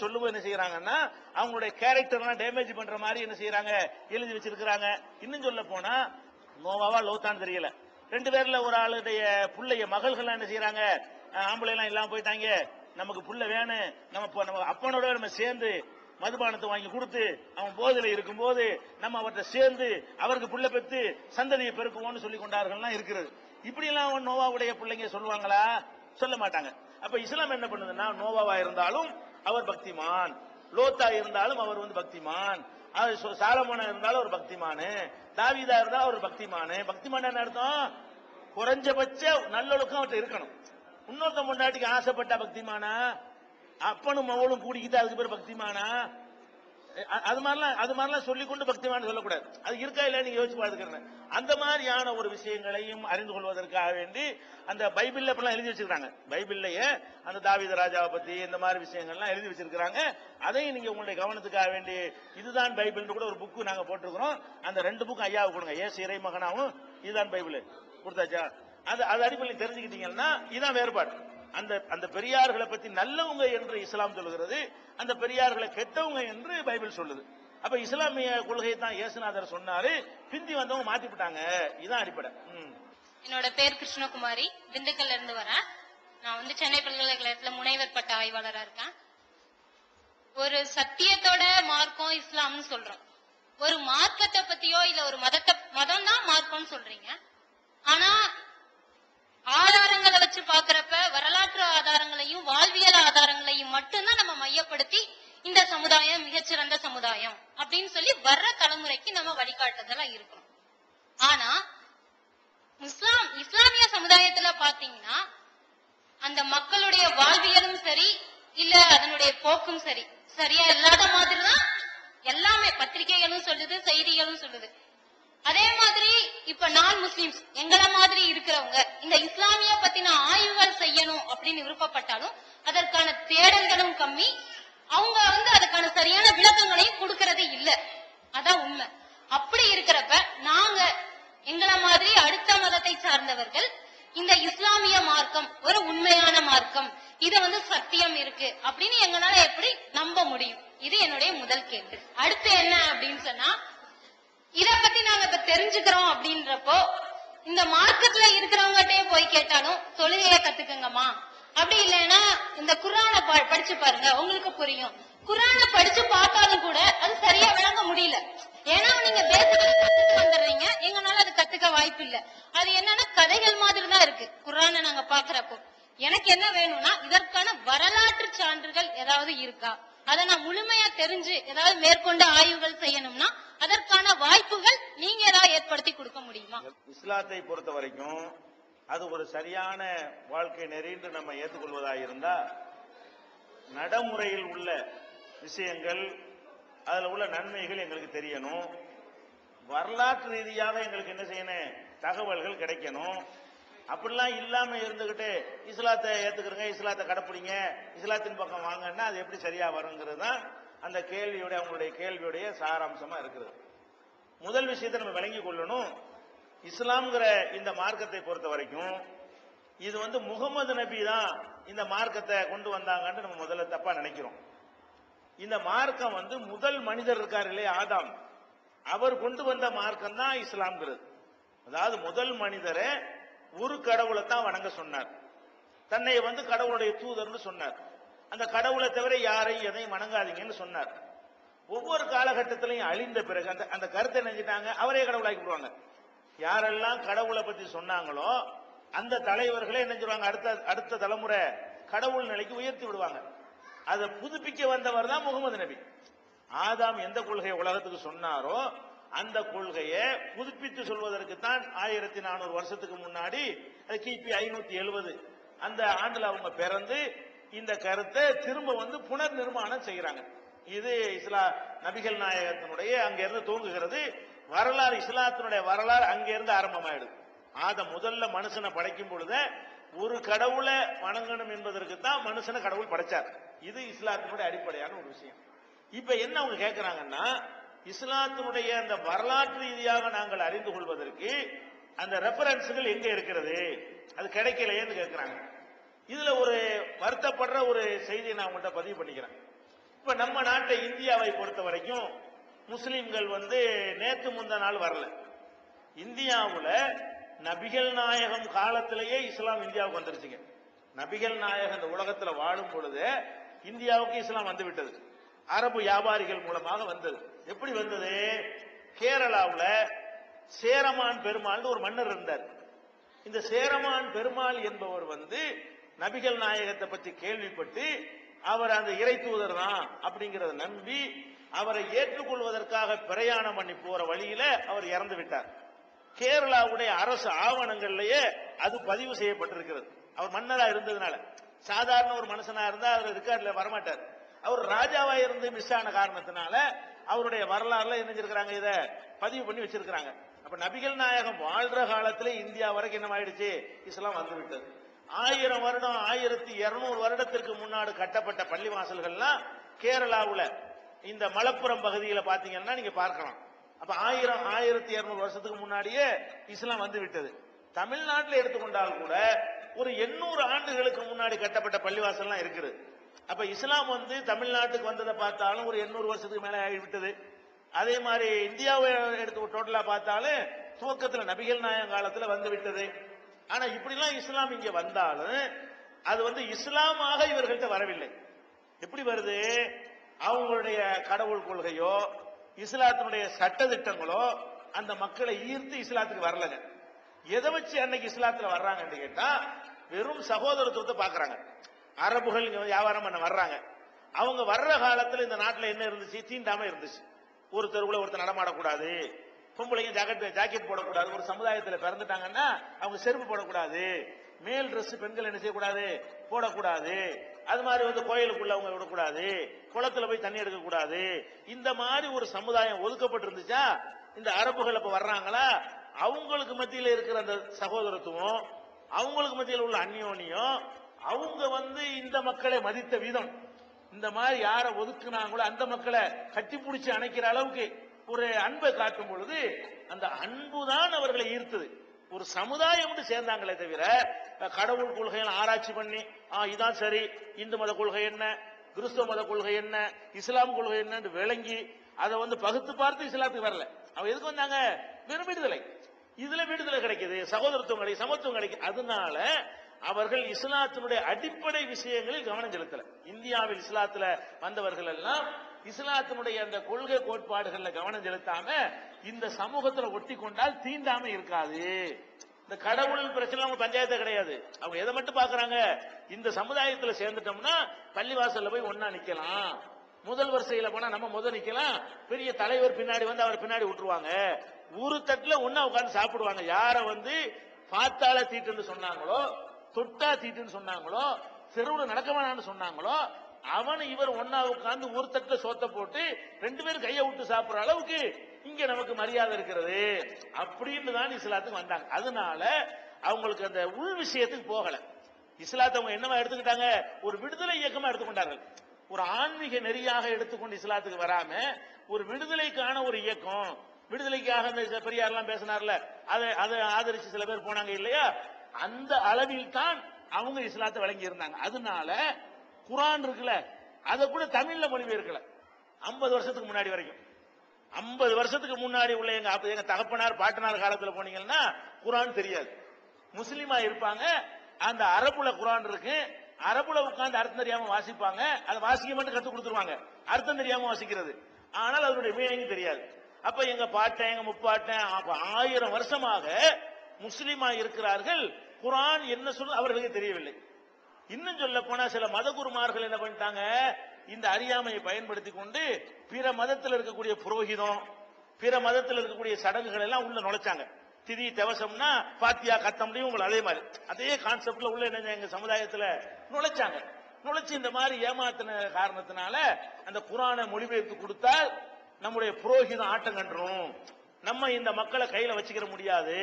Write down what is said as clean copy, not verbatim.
சொல்லும்போது என்ன செய்யறாங்கன்னா அவங்களுடைய கேரக்டர்லாம் டேமேஜ் பண்ற மாதிரி என்ன செய்யறாங்க எழுதி வச்சிருக்காங்க. இன்னும் சொல்ல போனா நோவாவா லோத்தான்னு தெரியல, ரெண்டு பேர்ல ஒரு ஆளுடைய புள்ளைய மகள்கள் என்ன செய்யறாங்க, ஆம்பளை எல்லாம் இல்லாம போயிட்டாங்க, நமக்கு புள்ள வேணும், நம்ம அப்பனோட நம்ம சேர்ந்து மதுபானத்தை வாங்கி கொடுத்து அவன் போதில இருக்கும்போது நம்ம அவர்கிட்ட சேர்ந்து அவருக்கு புள்ள பெற்று சந்ததியை பெருக்குவோம்னு சொல்லி கொண்டார்கள் இருக்கிறது. இப்படி எல்லாம் நோவாவுடைய பிள்ளைங்க சொல்லுவாங்களா? சொல்ல மாட்டாங்க. அப்ப இஸ்லாம் என்ன பண்ணுதுன்னா, நோவாவா இருந்தாலும் அவர் பக்திமான், லோத்தா இருந்தாலும் அவர் பக்திமான், சாலமோனா இருந்தாலும் ஒரு பக்திமானு, தாவீதா இருந்தாலும் ஒரு பக்திமானு. பக்திமான் என்ன அர்த்தம்? குறைஞ்சபட்ச நல்லொழுக்கம் அவர்கிட்ட இருக்கணும். இன்னொருத்த முன்னாடிக்கு ஆசைப்பட்ட பக்திமானா? அப்பனும் மவளும் கூடிக்கிட்டு அதுக்கு பேர் பக்திமானா? அது மாதிரிலாம் சொல்லிக்கொண்டு பக்திமான் சொல்லக்கூடாது. அது இருக்கா இல்ல நீங்க யோசிச்சு பார்த்துக்கிறேன். அந்த மாதிரியான ஒரு விஷயங்களையும் அறிந்து கொள்வதற்காக வேண்டி அந்த பைபிள்ல இப்பெல்லாம் எழுதி வச்சிருக்காங்க. பைபிள்லயே அந்த தாவீது ராஜாவை பத்தி இந்த மாதிரி விஷயங்கள்லாம் எழுதி வச்சிருக்காங்க. அதையும் நீங்க உங்களுடைய கவனத்துக்காக வேண்டி இதுதான் பைபிள் கூட ஒரு புக்கு நாங்க போட்டிருக்கிறோம். அந்த ரெண்டு புக்கும் ஐயாவுக்கு கொடுங்க. ஏசு இறை மகனாவும் இதுதான் பைபிள் கொடுத்தாச்சா? அது அடிப்படையில் தெரிஞ்சுக்கிட்டீங்கன்னா இதான் வேறுபாடு. அந்த பெரியார்களை பத்தி நல்லவங்க என்று இஸ்லாம் சொல்லுகிறது, அந்த பெரியார்களை கெட்டவங்க என்று பைபிள் சொல்லுது. அப்ப இஸ்லாமிய கொள்கையை தான் இயேசுநாதர் சொன்னாரு, பிந்தி வந்தவங்க மாத்திவிட்டாங்க. இதான் அடிப்படை. என்னோட பேர் கிருஷ்ணகுமாரி, திண்டுக்கல்ல இருந்து வரேன். நான் சென்னை பல்கலைக்கழகத்துல முனைவர் பட்ட ஆய்வாளரா இருக்கேன். ஒரு சத்தியத்தோட மார்க்கம் இஸ்லாம்னு சொல்றோம். ஒரு மார்க்கத்தை பத்தியோ இல்ல ஒரு மதம் தான் மார்க்கம்னு சொல்றீங்க. ஆனா ஆதாரங்களை வச்சு பாக்குறப்ப வரலாற்று ஆதாரங்களையும் வாழ்வியல் ஆதாரங்களையும் மட்டும்தான் நம்ம மையப்படுத்தி இந்த சமுதாயம் மிகச்சிறந்த சமுதாயம் அப்படின்னு சொல்லி வர்ற தலைமுறைக்கு நம்ம வழிகாட்டுதலா இருக்கணும். ஆனா இஸ்லாமிய சமுதாயத்துல பாத்தீங்கன்னா அந்த மக்களுடைய வாழ்வியலும் சரி இல்ல அதனுடைய போக்கும் சரி சரியா இல்லாத மாதிரிதான் எல்லாமே பத்திரிகைகளும் சொல்லுது, செய்திகளும் சொல்லுது. அதே மாதிரி இப்ப நான் முஸ்லிம்ஸ் எங்களை மாதிரி இருக்கிறவங்க இந்த இஸ்லாமிய பத்தின ஆய்வுகள் செய்யணும் அப்படின்னு விருப்பப்பட்டாலும் அதற்கான தேடல்களும் கம்மி, அவங்க அதுக்கான சரியான விளக்கங்களையும் கொடுக்கறதே இல்ல. அதான் உண்மை. அப்படி இருக்கிறப்ப நாங்க எங்களை மாதிரி அடுத்த மதத்தை சார்ந்தவர்கள் இந்த இஸ்லாமிய மார்க்கம் ஒரு உண்மையான மார்க்கம், இத சத்தியம் இருக்கு அப்படின்னு எங்களால எப்படி நம்ப முடியும்? இது என்னுடைய முதல் கேள்வி. அடுத்து என்ன அப்படின்னு சொன்னா, இத பத்தி நாங்க இப்ப தெரிஞ்சுக்கிறோம் அப்படின்றப்போ இந்த மார்க்கெட்ல இருக்கிறவங்ககிட்டே போய் கேட்டாலும் தொழுகைய கத்துக்கங்கம்மா, அப்படி இல்லைன்னா இந்த குர்ஆனை படிச்சு பாருங்க உங்களுக்கு புரியும். குர்ஆனை படிச்சு பார்த்தாலும் கூட அது சரியா விளங்க முடியல. ஏன்னா நீங்க பேசிக் வந்துடுறீங்க, எங்கனால அது கத்துக்க வாய்ப்பு இல்ல. அது என்னன்னா கதைகள் மாதிரி தான் இருக்கு குர்ஆனை நாங்க பாக்குறப்போ. எனக்கு என்ன வேணும்னா இதற்கான வரலாற்று சான்றுகள் ஏதாவது இருக்கா, அதை நான் முழுமையா தெரிஞ்சு ஏதாவது மேற்கொண்டு ஆய்வுகள் செய்யணும்னா அதற்கான வாய்ப்புகள் நீங்க ஏதாவது ஏற்படுத்தி கொடுக்க முடியுமா? இஸ்லாத்தை பொறுத்த வரைக்கும் அது ஒரு சரியான வாழ்க்கை நெறின்று நம்ம ஏற்றுக்கொள்வதாக இருந்தா நடைமுறையில் உள்ள விஷயங்கள், அதுல உள்ள நன்மைகள் எங்களுக்கு தெரியணும். வரலாற்று ரீதியாக எங்களுக்கு என்ன செய்யணும், தகவல்கள் கிடைக்கணும். அப்படிலாம் இல்லாம இருந்துகிட்டு இஸ்லாத்தை ஏத்துக்கிறங்க, இஸ்லாத்தை கடைப்பிடிங்க, இஸ்லாத்தின் பக்கம் வாங்கன்னா அது எப்படி சரியா வருங்கிறது தான் அந்த கேள்வியுடைய அவங்களுடைய கேள்வியுடைய சாராம்சமா இருக்கிறது. முதல் விஷயத்தை நம்ம விளங்கி கொள்ளணும். இஸ்லாம்ங்கிற இந்த மார்க்கத்தை பொறுத்த வரைக்கும் இது முகமது நபி தான் இந்த மார்க்கத்தை கொண்டு வந்தாங்கன்னு நம்ம முதல்ல தப்பா நினைக்கிறோம். இந்த மார்க்கம் முதல் மனிதர் இருக்கார் இல்லையா, ஆதாம், அவர் கொண்டு வந்த மார்க்கம் தான் இஸ்லாம்ங்கிறது. அதாவது முதல் மனிதரை ஒரு கடவுளை தான் வணங்க சொன்னார், தன்னை கடவுளுடைய தூதர்னு சொன்னார். அந்த கடவுளை தவிர யாரையும் எதையும் வணங்காதீங்கன்னு சொன்னார். ஒவ்வொரு காலகட்டத்திலையும் அழிந்த பிறகு அந்த கருத்தை நினைச்சிட்டாங்க, அவரே கடவுளாக்கி விடுவாங்க. யாரெல்லாம் கடவுளை பத்தி சொன்னாங்களோ அந்த தலைவர்களே நினைச்சிருவாங்க அடுத்த தலைமுறை கடவுள் நிலைக்கு உயர்த்தி விடுவாங்க. அதை புதுப்பிக்க வந்தவர் தான் முகமது நபி. ஆதாம் எந்த கொள்கையை உலகத்துக்கு சொன்னாரோ அந்த கொள்கையை புதுப்பித்து சொல்வதற்கு தான் 1400 வருஷத்துக்கு முன்னாடி கிபி 570 அந்த ஆண்டுல அவங்க பிறந்து இந்த கருத்தை திரும்ப புனர் நிர்மாணம் செய்யறாங்க. இது நபிகள் நாயகத்தினுடைய அங்கிருந்து தோங்குகிறது. வரலாறு, இஸ்லாத்தினுடைய வரலாறு அங்கிருந்து ஆரம்பமாயிடுது. முதல்ல மனுஷனை படைக்கும் பொழுது ஒரு கடவுளை வணங்கணும் என்பதற்கு தான் மனுஷனை கடவுள் படைச்சார். இது இஸ்லாத்தினுடைய அடிப்படையான ஒரு விஷயம். இப்ப என்ன அவங்க கேட்கிறாங்கன்னா, இஸ்லாத்தினுடைய அந்த வரலாற்று ரீதியாக நாங்கள் அறிந்து கொள்வதற்கு அந்த ரெஃபரன்ஸ்கள் எங்க இருக்கிறது, அது கிடைக்கலையேன்னு கேட்கிறாங்க. இதுல ஒரு வருத்தப்படுற ஒரு செய்தியை நான் உங்கள்கிட்ட பதிவு பண்ணிக்கிறேன். இப்ப நம்ம நாட்டை இந்தியாவை பொறுத்த வரைக்கும் முஸ்லிம்கள் நேத்து முந்த நாள் வரல. இந்தியாவுல நபிகள் நாயகம் காலத்திலேயே இஸ்லாம் இந்தியாவுக்கு வந்துருச்சுங்க. நபிகள் நாயகம் இந்த உலகத்துல வாழும் பொழுது இந்தியாவுக்கு இஸ்லாம் வந்து விட்டது. அரபு வியாபாரிகள் மூலமாக வந்தது. எப்படி வந்தது? கேரளாவுல சேரமான் பெருமாள் ஒரு மன்னர் இருந்தார். இந்த சேரமான் பெருமாள் என்பவர் நபிகள் நாயகத்தை பற்றி கேள்விப்பட்டு அவர் அந்த இறை தூதர் தான் அப்படிங்கறத நம்பி அவரை ஏற்றுக்கொள்வதற்காக பிரயாணம் பண்ணி போற வழியில அவர் இறந்து விட்டார். கேரளாவுடைய அரசு ஆவணங்கள்லயே அது பதிவு செய்யப்பட்டிருக்கிறது. அவர் மன்னரா இருந்ததுனால, சாதாரண ஒரு மனுஷனா இருந்தா அவர் ரெக்கார்ட்ல வரமாட்டார். அவர் ராஜாவா இருந்து மிஸ் ஆன காரணத்தினால அவருடைய வரலாறுல என்ன செஞ்சிருக்காங்க, இத பதிவு பண்ணி வச்சிருக்காங்க. அப்ப நபிகள் நாயகம் வாழ்ற காலத்திலே இந்தியா வரைக்கும் என்ன ஆயிடுச்சு, இஸ்லாம் வந்து விட்டது. 1000 வருடம் 1200 வருடத்திற்கு முன்னாடி கட்டப்பட்ட பள்ளிவாசல்கள்லாம் கேரளாவுல இந்த மலப்புரம் பகுதியில பாத்தீங்கன்னா நீங்க பார்க்கலாம். அப்ப 1200 வருஷத்துக்கு முன்னாடியே இஸ்லாம் வந்து விட்டது. தமிழ்நாட்டில் எடுத்துக்கொண்டால் கூட ஒரு 800 ஆண்டுகளுக்கு முன்னாடி கட்டப்பட்ட பள்ளிவாசல்லாம் இருக்குது. அப்ப இஸ்லாம் தமிழ்நாட்டுக்கு வந்ததை பார்த்தாலும் ஒரு 800 வருஷத்துக்கு மேல ஆகிவிட்டது. அதே மாதிரி இந்தியாவை எடுத்து டோட்டலா பார்த்தாலும் துவக்கத்தில் நபிகள் நாயகம் காலத்துல வந்து விட்டது. ஆனா இப்படிலாம் இஸ்லாம் இங்க வந்தாலும் அது இஸ்லாமாக இவர்கள்ட்ட வரவில்லை. எப்படி வருது? அவங்களுடைய கடவுள் கொள்கையோ இஸ்லாத்தினுடைய சட்ட திட்டங்களோ அந்த மக்களை ஈர்த்து இஸ்லாத்துக்கு வரலங்க. எதை வச்சு அன்னைக்கு இஸ்லாத்துல வர்றாங்கன்னு கேட்டா, வெறும் சகோதரத்துவத்தை பாக்குறாங்க. அரபுகள் வியாபாரம் பண்ண வர்றாங்க. அவங்க வர்ற காலத்துல இந்த நாட்டுல என்ன இருந்துச்சு? தீண்டாம இருந்துச்சு. ஒரு தெருவுல ஒருத்தர் நடமாடக்கூடாது, பொம்பளைங்க ஜாக்கெட் போடக்கூடாது, ஒரு சமுதாயத்துல பிறந்துட்டாங்கன்னா அவங்க செருப்பு போடக்கூடாது, மேல் ட்ரெஸ் பெண்கள் என்ன செய்யக்கூடாது, போடக்கூடாது, அது மாதிரி கோயிலுக்குள்ள அவங்க விடக்கூடாது, குளத்துல போய் தண்ணி எடுக்க கூடாது. இந்த மாதிரி ஒரு சமுதாயம் ஒதுக்கப்பட்டு இருந்துச்சா, இந்த அரபுகள் அப்ப வர்றாங்களா, அவங்களுக்கு மத்தியில இருக்கிற அந்த சகோதரத்துவம், அவங்களுக்கு மத்தியில் உள்ள அந்யோன்யம், அவங்க இந்த மக்களை மதித்த விதம், இந்த மாதிரி யாரை ஒதுக்குனாங்களோ அந்த மக்களை கட்டி பிடிச்சு அணைக்கிற அளவுக்கு ஒரு அன்பை காட்டும் பொழுது அந்த அன்புதான் அவர்களை ஈர்த்தது. ஒரு சமுதாயம் சேர்ந்தாங்களே தவிர கடவுள் கொள்கையை ஆராய்ச்சி பண்ணி இதான் சரி, இந்து மத கொள்கை என்ன, கிறிஸ்தவ மத கொள்கை என்ன, இஸ்லாம் கொள்கை என்ன விளங்கி அதை பகுத்து பார்த்து இஸ்லாத்துக்கு வரல. அவ எதுக்கு வந்தாங்க? வெறும் விடுதலை. இதுல விடுதலை கிடைக்குது, சகோதரத்துவம் கிடைக்கும், சமத்துவம் கிடைக்கும். அதனால அவர்கள் இஸ்லாத்தினுடைய அடிப்படை விஷயங்களில் கவனம் செலுத்தல. இந்தியாவில் இஸ்லாத்துல வந்தவர்கள் எல்லாம் இஸ்லாத்தினுடைய அந்த கொள்கை கோட்பாடுகள்ல கவனம் செலுத்தாம இந்த சமூகத்துல ஒட்டி கொண்டால் தீண்டாம இருக்காது. இந்த கடவுள் பிரச்சனை அவங்க பஞ்சாயத்து கிடையாது. அவங்க எதை மட்டும் பாக்குறாங்க, இந்த சமுதாயத்துல சேர்ந்துட்டோம்னா பள்ளிவாசல்ல போய் ஒன்னா நிக்கலாம், முதல் வரிசையில போனா நம்ம முதல் நிக்கலாம், பெரிய தலைவர் பின்னாடி அவர் பின்னாடி விட்டுருவாங்க, ஒரு தட்டுல ஒன்னா உட்கார்ந்து சாப்பிடுவாங்க. யார பார்த்தால தீட்டுன்னு சொன்னாங்களோ, தொட்டா தீட்டுன்னு சொன்னாங்களோ, தெருவுல நடக்க வேணாம்னு சொன்னாங்களோ, அவன் இவர் ஒன்னா உட்கார்ந்து ஒரு தட்டுல சோத்த போட்டு 2 பேரும் கையை விட்டு சாப்பிடுற அளவுக்கு இங்க நமக்கு மரியாதை இருக்கிறது அப்படின்னு தான் இஸ்லாத்துக்கு வந்தாங்க. அதனால அவங்களுக்கு அந்த உள் விஷயத்துக்கு போகல. இஸ்லாத்தை அவங்க என்னவா எடுத்துக்கிட்டாங்க? ஒரு விடுதலை இயக்கமா எடுத்துக்கொண்டார்கள். ஒரு ஆன்மீக நெறியாக எடுத்துக்கொண்டு இஸ்லாத்துக்கு வராம ஒரு விடுதலைக்கான ஒரு இயக்கம், விடுதலைக்காக இந்த பெரியார்லாம் பேசினார்ல, அதை ஆதரிச்சு சில பேர் போனாங்க இல்லையா, அந்த அளவில் தான் அவங்க இஸ்லாத்தை வழங்கி இருந்தாங்க. அதனால குர்ஆன் இருக்குல்ல, அதை கூட தமிழ்ல மொழிபெயர்க்கல. 50 வருஷத்துக்கு முன்னாடி வரைக்கும், 50 வருஷத்துக்கு முன்னாடி உள்ள எங்க தகப்பனார் பாட்டனார் காலத்துல போனீங்கன்னா குர்ஆன் தெரியாது. முஸ்லிமா இருப்பாங்க, அந்த அரபுல குர்ஆன் இருக்கு, அரபுல உட்கார்ந்து அர்த்தம் தெரியாம வாசிப்பாங்க, அதை வாசிக்க மட்டும் கத்து கொடுத்துருவாங்க, அர்த்தம் தெரியாம வாசிக்கிறது, ஆனால் அதனுடைய மீனிங் தெரியாது. அப்ப எங்க பாட்டன் எங்க முப்பாட்டன் 1000 வருஷமாக முஸ்லிமா இருக்கிறார்கள். குர்ஆன் என்ன சொல்ல அவர்களுக்கு தெரியவில்லை. இன்னும் சொல்ல போனா சில மத குருமார்கள் என்ன பண்ணிட்டாங்க, இந்த அறியாமையை பயன்படுத்தி கொண்டு பிற மதத்தில் இருக்கக்கூடிய புரோகிதம், பிற மதத்தில் இருக்கக்கூடிய சடங்குகள் எல்லாம் உள்ள நுழைச்சாங்க. திதி தவசம்னா பாத்தியா கத்த முடியும் உங்களை, அதே மாதிரி அதே கான்செப்ட்ல உள்ள என்ன எங்க சமுதாயத்துல நுழைச்சாங்க. நுழைச்சு இந்த மாதிரி ஏமாத்தின காரணத்தினால அந்த குர்ஆனை மொழிபெயர்த்து கொடுத்தால் நம்முடைய புரோகிதம் ஆட்டம் கண்டுரும், நம்ம இந்த மக்களை கையில வச்சுக்கிற முடியாது,